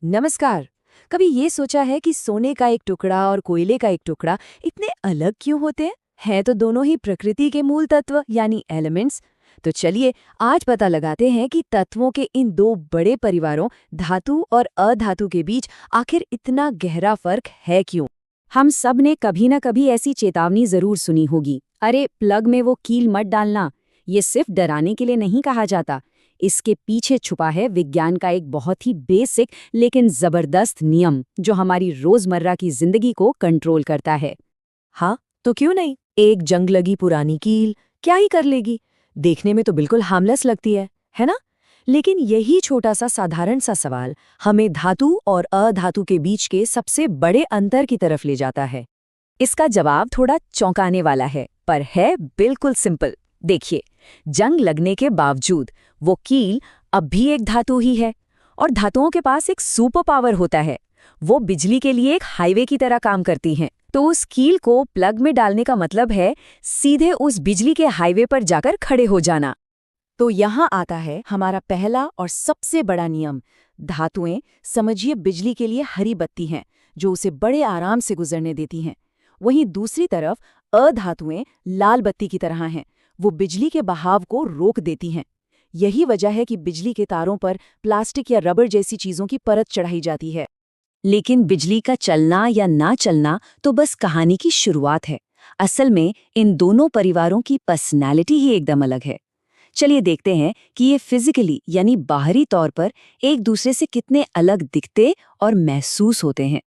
नमस्कार। कभी ये सोचा है कि सोने का एक टुकड़ा और कोयले का एक टुकड़ा इतने अलग क्यों होते हैं? हैं तो दोनों ही प्रकृति के मूल तत्व यानी एलिमेंट्स। तो चलिए आज पता लगाते हैं कि तत्वों के इन दो बड़े परिवारों धातु और अधातु के बीच आखिर इतना गहरा फर्क है क्यों। हम सब ने कभी न कभी ऐसी चेतावनी जरूर सुनी होगी, अरे प्लग में वो कील मत डालना। ये सिर्फ डराने के लिए नहीं कहा जाता, इसके पीछे छुपा है विज्ञान का एक बहुत ही बेसिक लेकिन जबरदस्त नियम जो हमारी रोजमर्रा की जिंदगी को कंट्रोल करता है। हाँ, तो क्यों नहीं, एक जंग लगी पुरानी कील क्या ही कर लेगी। देखने में तो बिल्कुल हार्मलेस लगती है ना? लेकिन यही छोटा सा साधारण सा सवाल हमें धातु और अधातु के बीच के सबसे बड़े अंतर की तरफ ले जाता है। इसका जवाब थोड़ा चौंकाने वाला है, पर है बिल्कुल सिंपल। देखिए, जंग लगने के बावजूद वो कील अब भी एक धातु ही है, और धातुओं के पास एक सुपर पावर होता है। वो बिजली के लिए एक हाईवे की तरह काम करती हैं। तो उस कील को प्लग में डालने का मतलब है सीधे उस बिजली के हाईवे पर जाकर खड़े हो जाना। तो यहाँ आता है हमारा पहला और सबसे बड़ा नियम। धातुएं, समझिए, बिजली के लिए हरी बत्ती हैं जो उसे बड़े आराम से गुजरने देती हैं। वहीं दूसरी तरफ अधातुएं लाल बत्ती की तरह हैं, वो बिजली के बहाव को रोक देती हैं। यही वजह है कि बिजली के तारों पर प्लास्टिक या रबर जैसी चीजों की परत चढ़ाई जाती है। लेकिन बिजली का चलना या ना चलना तो बस कहानी की शुरुआत है। असल में इन दोनों परिवारों की पर्सनैलिटी ही एकदम अलग है। चलिए देखते हैं कि ये फिजिकली यानी बाहरी तौर पर एक दूसरे से कितने अलग दिखते और महसूस होते हैं।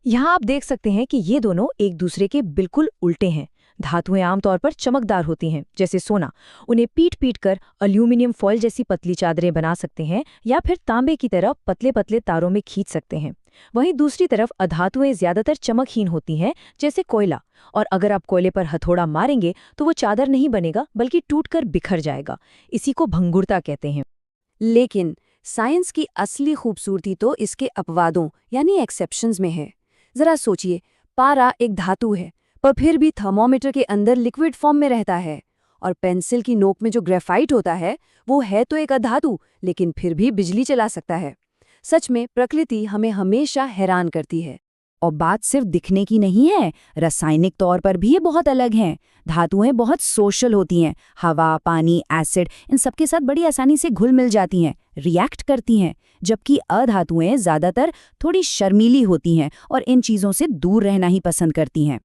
यहाँ आप देख सकते हैं कि ये दोनों एक दूसरे के बिल्कुल उल्टे हैं। धातुएं आमतौर पर चमकदार होती हैं, जैसे सोना। उन्हें पीट पीट कर एल्यूमिनियम फॉयल जैसी पतली चादरें बना सकते हैं, या फिर तांबे की तरह पतले पतले तारों में खींच सकते हैं। वहीं दूसरी तरफ अधातुएं ज्यादातर चमकहीन होती हैं, जैसे कोयला। और अगर आप कोयले पर हथौड़ा मारेंगे तो वो चादर नहीं बनेगा, बल्कि टूटकर बिखर जाएगा। इसी को भंगुरता कहते हैं। लेकिन साइंस की असली खूबसूरती तो इसके अपवादों यानी एक्सेप्शंस में है। जरा सोचिए, पारा एक धातु है, पर फिर भी थर्मोमीटर के अंदर लिक्विड फॉर्म में रहता है। और पेंसिल की नोक में जो ग्रेफाइट होता है वो है तो एक अधातु, लेकिन फिर भी बिजली चला सकता है। सच में प्रकृति हमें हमेशा हैरान करती है। और बात सिर्फ दिखने की नहीं है, रासायनिक तौर पर भी ये बहुत अलग हैं। धातुएं बहुत सोशल होती हैं। हवा, पानी, एसिड, इन सबके साथ बड़ी आसानी से घुल मिल जाती हैं, रिएक्ट करती हैं। जबकि अधातुएं ज्यादातर थोड़ी शर्मीली होती हैं और इन चीजों से दूर रहना ही पसंद करती हैं।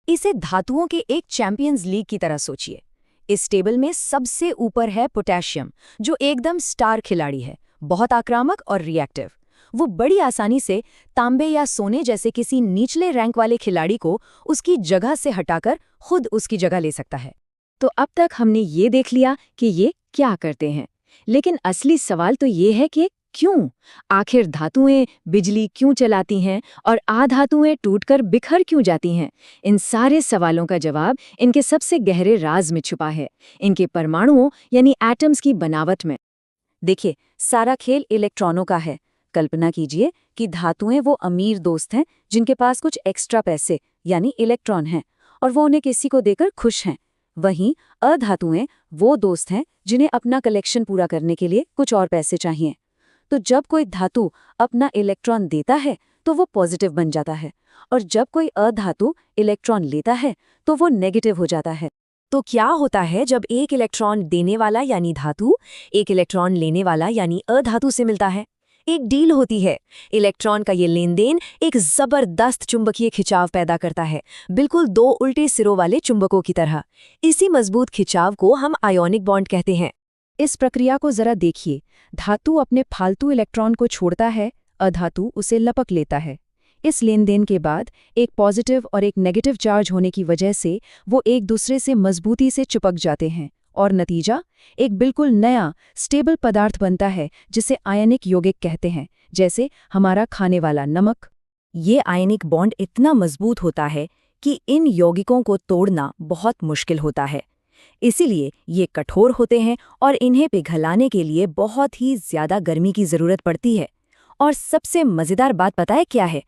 इसे धातुओं के एक चैंपियंस लीग की तरह सोचिए। इस टेबल में सबसे ऊपर है पोटेशियम, जो एकदम स्टार खिलाड़ी है, बहुत आक्रामक और रिएक्टिव। वो बड़ी आसानी से तांबे या सोने जैसे किसी निचले रैंक वाले खिलाड़ी को उसकी जगह से हटाकर खुद उसकी जगह ले सकता है। तो अब तक हमने ये देख लिया कि ये क्या करते हैं, लेकिन असली सवाल तो ये है कि क्यों? आखिर धातुएं बिजली क्यों चलाती हैं और अधातुएं टूटकर बिखर क्यों जाती हैं? इन सारे सवालों का जवाब इनके सबसे गहरे राज में छुपा है, इनके परमाणुओं यानी एटम्स की बनावट में। देखिए, सारा खेल इलेक्ट्रॉनों का है। कल्पना कीजिए कि धातुएं वो अमीर दोस्त हैं जिनके पास कुछ एक्स्ट्रा पैसे यानी इलेक्ट्रॉन हैं, और वो उन्हें किसी को देकर खुश हैं। वहीं अधातुएं वो दोस्त हैं जिन्हें अपना कलेक्शन पूरा करने के लिए कुछ और पैसे चाहिए। तो जब कोई धातु अपना इलेक्ट्रॉन देता है तो वो पॉजिटिव बन जाता है, और जब कोई अधातु इलेक्ट्रॉन लेता है तो वो नेगेटिव हो जाता है। तो क्या होता है जब एक इलेक्ट्रॉन देने वाला यानी धातु एक इलेक्ट्रॉन लेने वाला यानी अधातु से मिलता है? एक डील होती है। इलेक्ट्रॉन का ये लेन देन एक जबरदस्त चुंबकीय खिंचाव पैदा करता है, बिल्कुल दो उल्टे सिरों वाले चुंबकों की तरह। इसी मजबूत खिंचाव को हम आयोनिक बॉन्ड कहते हैं। इस प्रक्रिया को जरा देखिए। धातु अपने फालतू इलेक्ट्रॉन को छोड़ता है, अधातु उसे लपक लेता है। इस लेन देन के बाद एक पॉजिटिव और एक नेगेटिव चार्ज होने की वजह से वो एक दूसरे से मजबूती से चिपक जाते हैं, और नतीजा एक बिल्कुल नया स्टेबल पदार्थ बनता है जिसे आयनिक यौगिक कहते हैं, जैसे हमारा खाने वाला नमक। ये आयनिक बॉन्ड इतना मजबूत होता है कि इन यौगिकों को तोड़ना बहुत मुश्किल होता है। इसीलिए ये कठोर होते हैं और इन्हें पिघलाने के लिए बहुत ही ज्यादा गर्मी की जरूरत पड़ती है। और सबसे मजेदार बात पता है क्या है?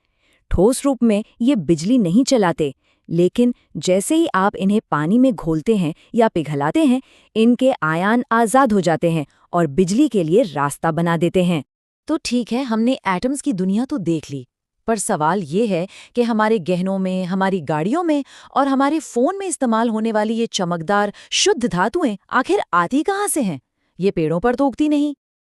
ठोस रूप में ये बिजली नहीं चलाते, लेकिन जैसे ही आप इन्हें पानी में घोलते हैं या पिघलाते हैं, इनके आयन आज़ाद हो जाते हैं और बिजली के लिए रास्ता बना देते हैं। तो ठीक है, हमने एटम्स की दुनिया तो देख ली, पर सवाल ये है कि हमारे गहनों में, हमारी गाड़ियों में और हमारे फोन में इस्तेमाल होने वाली ये चमकदार शुद्ध धातुएं आखिर आती कहाँ से हैं? ये पेड़ों पर तो उगती नहीं।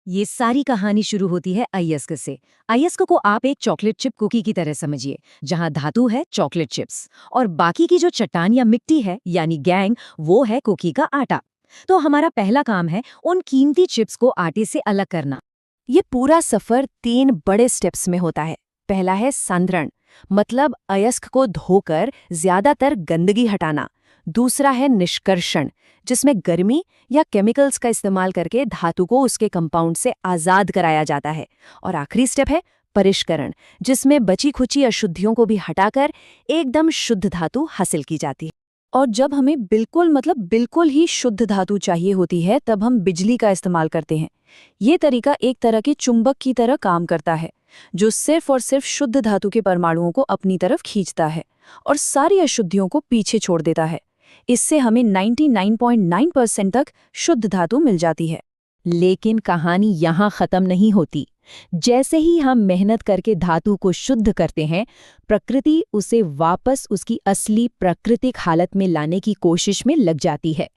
ये सारी कहानी शुरू होती है अयस्क से। अयस्क को आप एक चॉकलेट चिप कुकी की तरह समझिए, जहां धातु है चॉकलेट चिप्स और बाकी की जो चट्टान या मिट्टी है यानी गैंग, वो है कुकी का आटा। तो हमारा पहला काम है उन कीमती चिप्स को आटे से अलग करना। ये पूरा सफर 3 बड़े स्टेप्स में होता है। पहला है सांद्रण, मतलब अयस्क को धोकर ज्यादातर गंदगी हटाना। दूसरा है निष्कर्षण, जिसमें गर्मी या केमिकल्स का इस्तेमाल करके धातु को उसके कंपाउंड से आजाद कराया जाता है। और आखिरी स्टेप है परिष्करण, जिसमें बची खुची अशुद्धियों को भी हटाकर एकदम शुद्ध धातु हासिल की जाती है। और जब हमें बिल्कुल ही शुद्ध धातु चाहिए होती है, तब हम बिजली का इस्तेमाल करते हैं। ये तरीका एक तरह के चुंबक की तरह काम करता है, जो सिर्फ और सिर्फ शुद्ध धातु के परमाणुओं को अपनी तरफ खींचता है और सारी अशुद्धियों को पीछे छोड़ देता है। इससे हमें 99.9% तक शुद्ध धातु मिल जाती है। लेकिन कहानी यहाँ खत्म नहीं होती। जैसे ही हम मेहनत करके धातु को शुद्ध करते हैं, प्रकृति उसे वापस उसकी असली प्राकृतिक हालत में लाने की कोशिश में लग जाती है।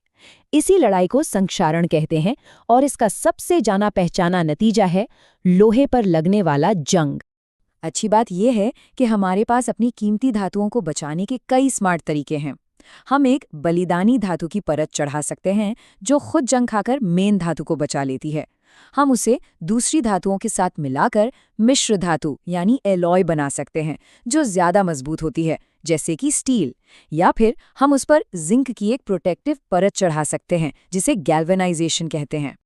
इसी लड़ाई को संक्षारण कहते हैं और इसका सबसे जाना पहचाना नतीजा है लोहे पर लगने वाला जंग। अच्छी बात यह है कि हमारे पास अपनी कीमती धातुओं को बचाने के कई स्मार्ट तरीके हैं। हम एक बलिदानी धातु की परत चढ़ा सकते हैं, जो खुद जंग खाकर मेन धातु को बचा लेती है। हम उसे दूसरी धातुओं के साथ मिलाकर मिश्र धातु यानी एलॉय बना सकते हैं, जो ज्यादा मजबूत होती है, जैसे कि स्टील। या फिर हम उस पर जिंक की एक प्रोटेक्टिव परत चढ़ा सकते हैं, जिसे गैल्वेनाइजेशन कहते हैं।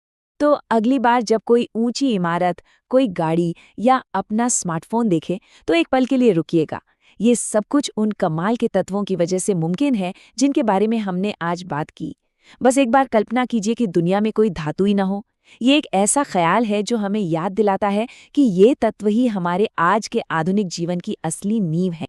तो अगली बार जब कोई ऊंची इमारत, कोई गाड़ी या अपना स्मार्टफोन देखे, तो एक पल के लिए रुकिएगा। ये सब कुछ उन कमाल के तत्वों की वजह से मुमकिन है जिनके बारे में हमने आज बात की। बस एक बार कल्पना कीजिए कि दुनिया में कोई धातु ही न हो। ये एक ऐसा ख्याल है जो हमें याद दिलाता है कि ये तत्व ही हमारे आज के आधुनिक जीवन की असली नींव है।